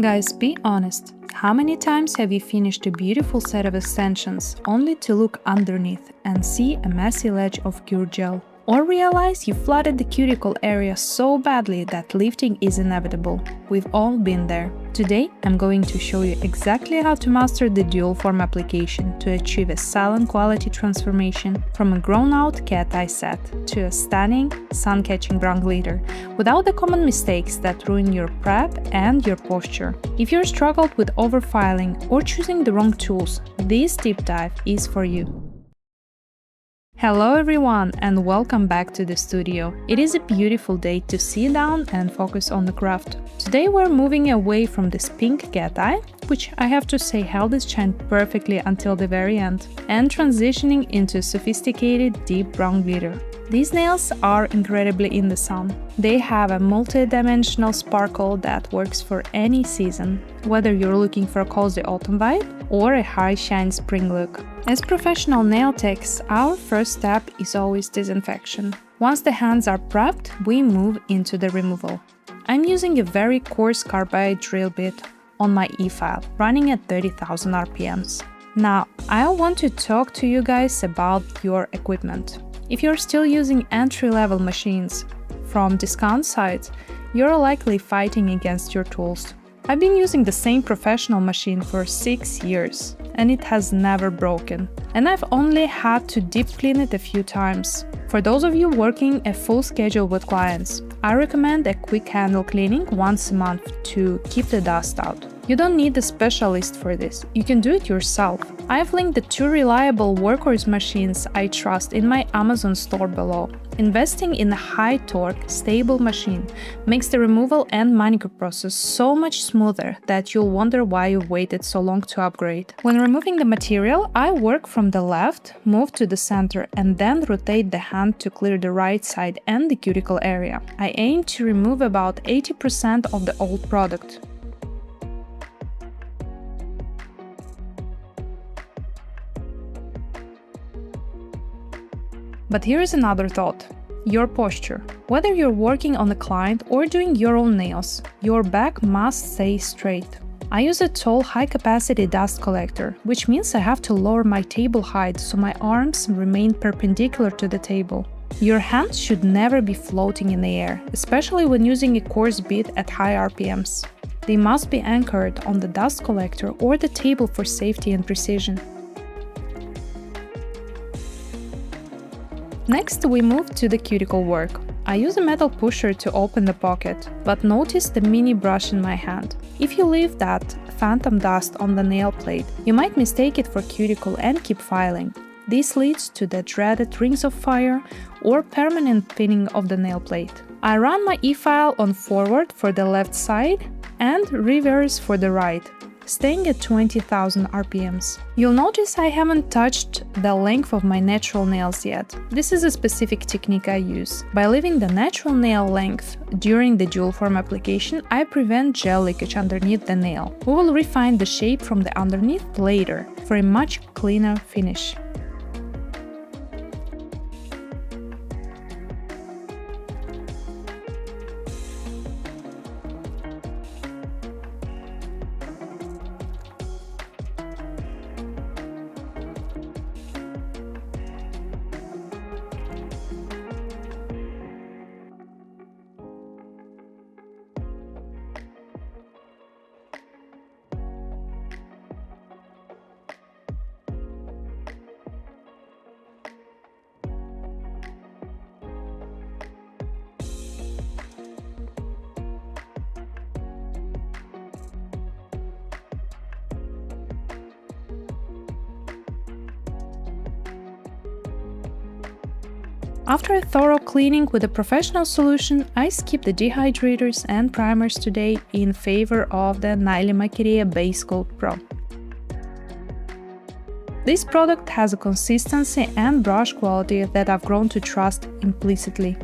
Guys, be honest. How many times have you finished a beautiful set of extensions only to look underneath and see a messy ledge of cure gel? Or realize you flooded the cuticle area so badly that lifting is inevitable? We've all been there. Today, I'm going to show you exactly how to master the dual form application to achieve a silent quality transformation from a grown-out cat eye set to a stunning, sun-catching brown glitter, without the common mistakes that ruin your prep and your posture. If you've struggled with overfiling or choosing the wrong tools, this deep dive is for you. Hello everyone and welcome back to the studio. It is a beautiful day to sit down and focus on the craft. Today we're moving away from this pink cat eye, which I have to say held its shine perfectly until the very end, and transitioning into sophisticated deep brown glitter. These nails are incredibly in the sun. They have a multi-dimensional sparkle that works for any season, whether you're looking for a cozy autumn vibe or a high shine spring look. As professional nail techs, our first step is always disinfection. Once the hands are prepped, we move into the removal. I'm using a very coarse carbide drill bit on my e-file, running at 30,000 RPMs. Now, I want to talk to you guys about your equipment. If you're still using entry-level machines from discount sites, you're likely fighting against your tools. I've been using the same professional machine for 6 years, and it has never broken. And I've only had to deep clean it a few times. For those of you working a full schedule with clients, I recommend a quick handle cleaning once a month to keep the dust out. You don't need a specialist for this, you can do it yourself. I've linked the 2 reliable workhorse machines I trust in my Amazon store below. Investing in a high-torque, stable machine makes the removal and manicure process so much smoother that you'll wonder why you waited so long to upgrade. When removing the material, I work from the left, move to the center, and then rotate the hand to clear the right side and the cuticle area. I aim to remove about 80% of the old product. But here is another thought. Your posture. Whether you're working on a client or doing your own nails, your back must stay straight. I use a tall, high-capacity dust collector, which means I have to lower my table height so my arms remain perpendicular to the table. Your hands should never be floating in the air, especially when using a coarse bit at high RPMs. They must be anchored on the dust collector or the table for safety and precision. Next, we move to the cuticle work. I use a metal pusher to open the pocket, but notice the mini brush in my hand. If you leave that phantom dust on the nail plate, you might mistake it for cuticle and keep filing. This leads to the dreaded rings of fire or permanent pinning of the nail plate. I run my e-file on forward for the left side and reverse for the right, staying at 20,000 RPMs. You'll notice I haven't touched the length of my natural nails yet. This is a specific technique I use. By leaving the natural nail length during the dual form application, I prevent gel leakage underneath the nail. We will refine the shape from the underneath later for a much cleaner finish. After a thorough cleaning with a professional solution, I skip the dehydrators and primers today in favor of the MANICURE Base Coat Pro. This product has a consistency and brush quality that I've grown to trust implicitly.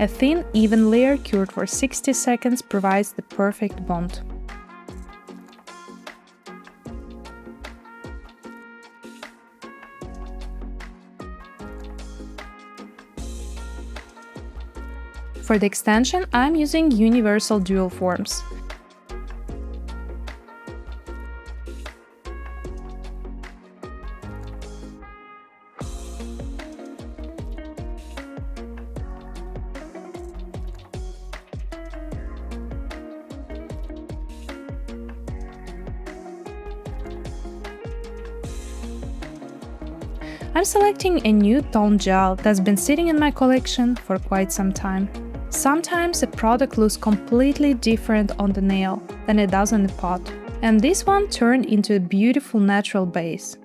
A thin, even layer cured for 60 seconds provides the perfect bond. For the extension, I'm using universal dual forms. I'm selecting a nude tone gel that's been sitting in my collection for quite some time. Sometimes a product looks completely different on the nail than it does in the pot, and this one turned into a beautiful natural base.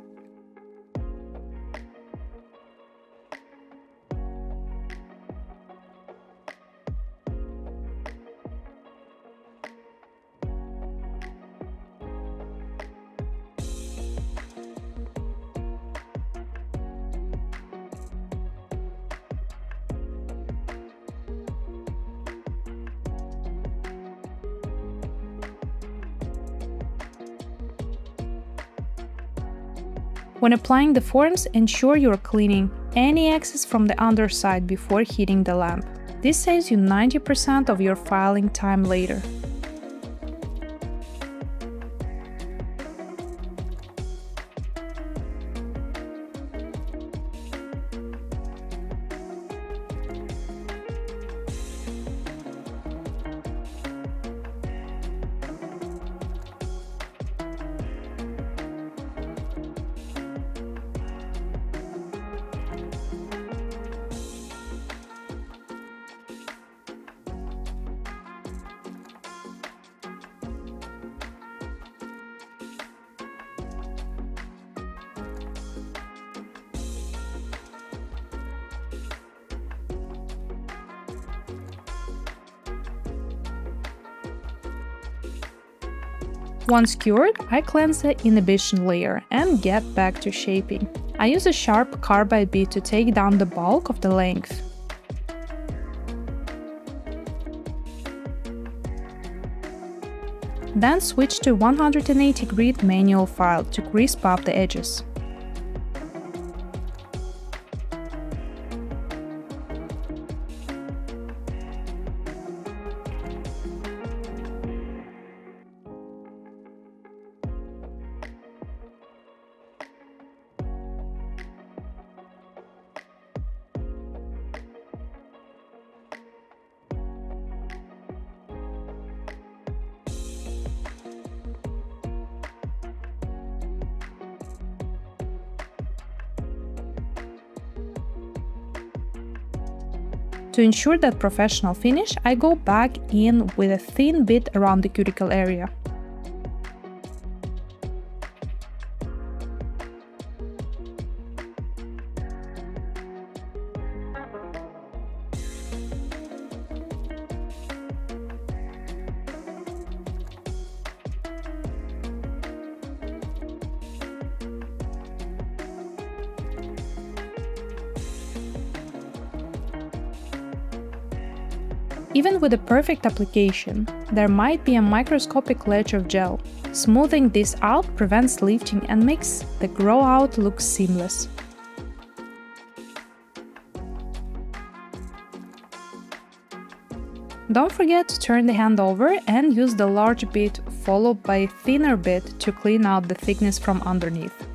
When applying the forms, ensure you're cleaning any excess from the underside before heating the lamp. This saves you 90% of your filing time later. Once cured, I cleanse the inhibition layer and get back to shaping. I use a sharp carbide bit to take down the bulk of the length. Then switch to 180 grit manual file to crisp up the edges. To ensure that professional finish, I go back in with a thin bit around the cuticle area. Even with a perfect application, there might be a microscopic ledge of gel. Smoothing this out prevents lifting and makes the grow out look seamless. Don't forget to turn the hand over and use the large bit followed by a thinner bit to clean out the thickness from underneath.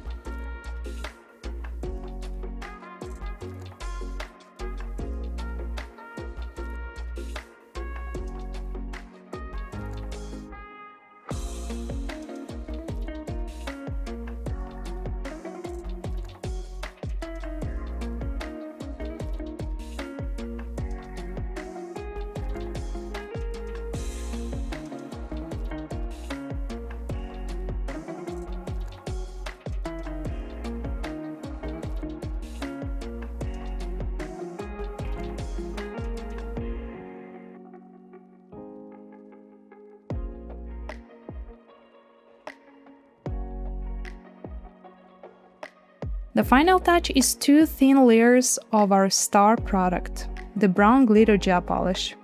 The final touch is 2 thin layers of our star product. the brown glitter gel polish.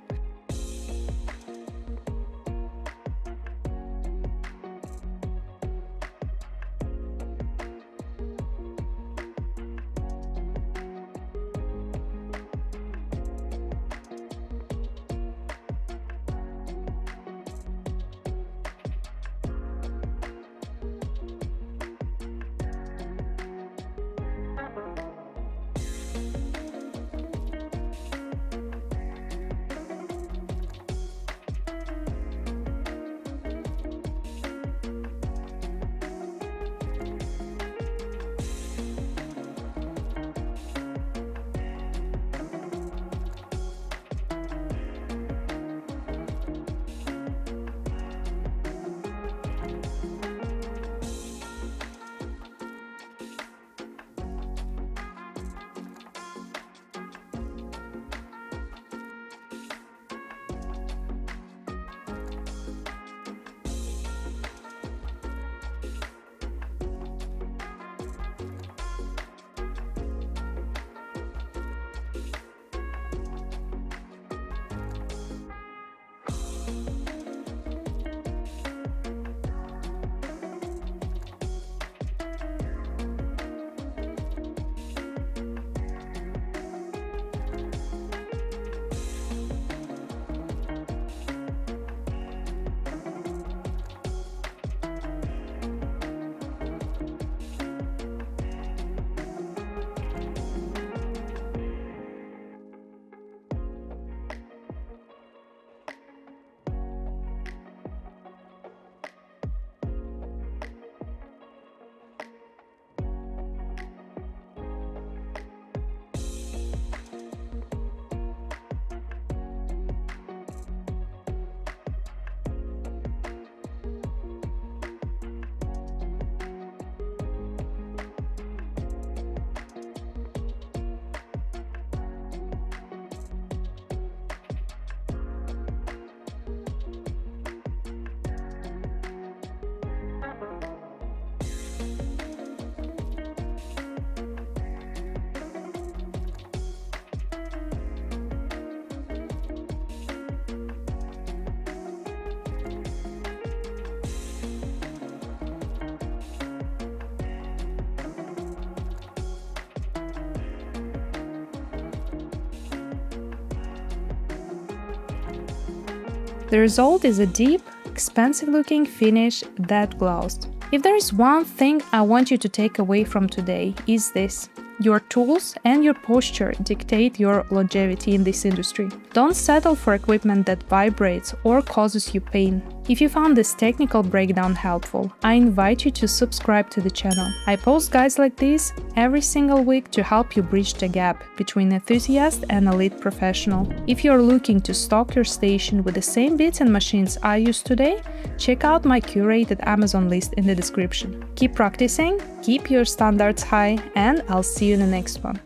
The result is a deep, expensive-looking finish that glows. If there is one thing I want you to take away from today, is this: your tools and your posture dictate your longevity in this industry. Don't settle for equipment that vibrates or causes you pain. If you found this technical breakdown helpful, I invite you to subscribe to the channel. I post guides like this every single week to help you bridge the gap between enthusiast and elite professional. If you're looking to stock your station with the same bits and machines I use today, check out my curated Amazon list in the description. Keep practicing, keep your standards high, and I'll see you in the next one.